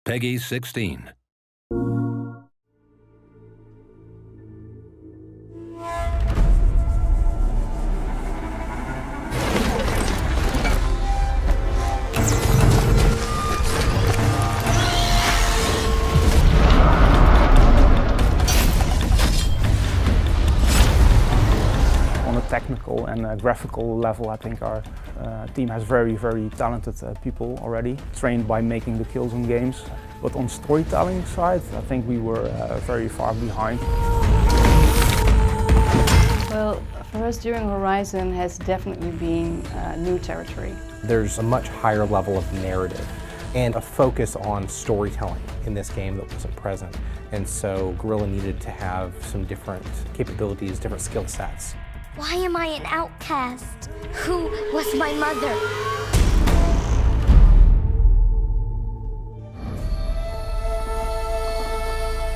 Peggy 16. On a technical and graphical level, I think our team has very talented people already, trained by making the Killzone games. But on storytelling side, I think we were very far behind. Well, for us during Horizon has definitely been new territory. There's a much higher level of narrative and a focus on storytelling in this game that wasn't present. And so Guerrilla needed to have some different capabilities, different skill sets. Why am I an outcast? Who was my mother?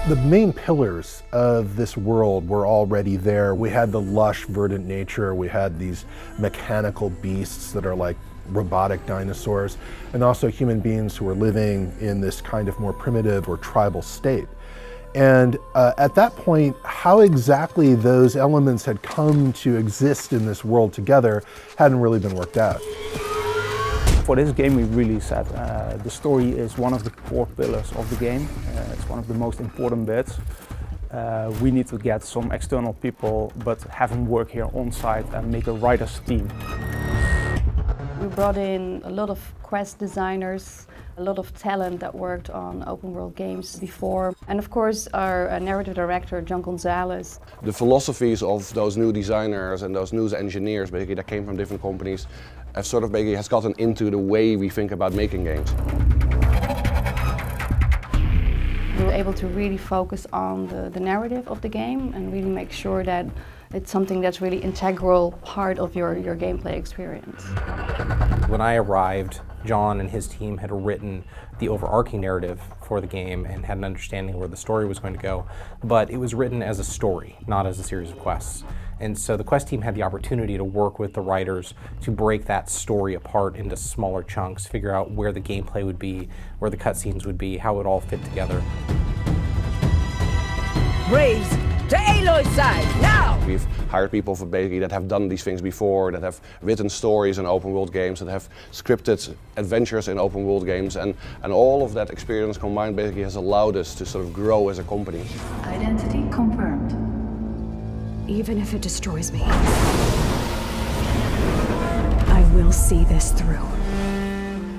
The main pillars of this world were already there. We had the lush, verdant nature. We had these mechanical beasts that are like robotic dinosaurs, and also human beings who were living in this kind of more primitive or tribal state. And at that point, how exactly those elements had come to exist in this world together hadn't really been worked out. For this game, we really said the story is one of the core pillars of the game. It's one of the most important bits. We need to get some external people, but have them work here on site and make a writer's team. We brought in a lot of quest designers, a lot of talent that worked on open world games before. And of course our narrative director, John Gonzalez. The philosophies of those new designers and those new engineers basically that came from different companies have sort of basically has gotten into the way we think about making games. We were able to really focus on the narrative of the game and really make sure that it's something that's really integral part of your gameplay experience. When I arrived, John and his team had written the overarching narrative for the game and had an understanding where the story was going to go, but it was written as a story, not as a series of quests. And so the quest team had the opportunity to work with the writers to break that story apart into smaller chunks, figure out where the gameplay would be, where the cutscenes would be, how it would all fit together. Braves, to Aloy's side, now! We've hired people for basically that have done these things before, that have written stories in open world games, that have scripted adventures in open world games, and all of that experience combined basically has allowed us to sort of grow as a company. Identity confirmed. Even if it destroys me, I will see this through.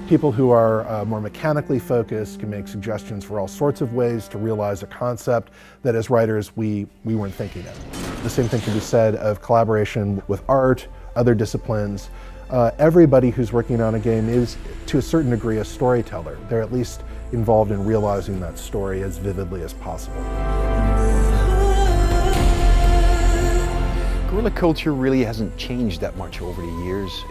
People who are more mechanically focused can make suggestions for all sorts of ways to realize a concept that as writers we weren't thinking of. The same thing can be said of collaboration with art, other disciplines. Everybody who's working on a game is, to a certain degree, a storyteller. They're at least involved in realizing that story as vividly as possible. Guerrilla culture really hasn't changed that much over the years.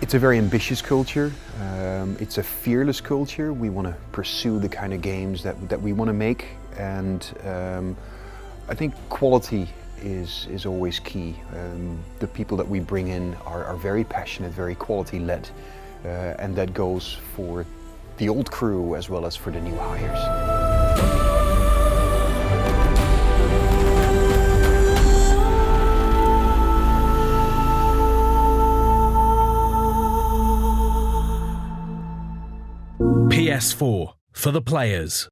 It's a very ambitious culture. It's a fearless culture. We want to pursue the kind of games that we want to make, and I think quality is always key. The people that we bring in are very passionate, very quality-led, and that goes for the old crew as well as for the new hires. PS4 for the players.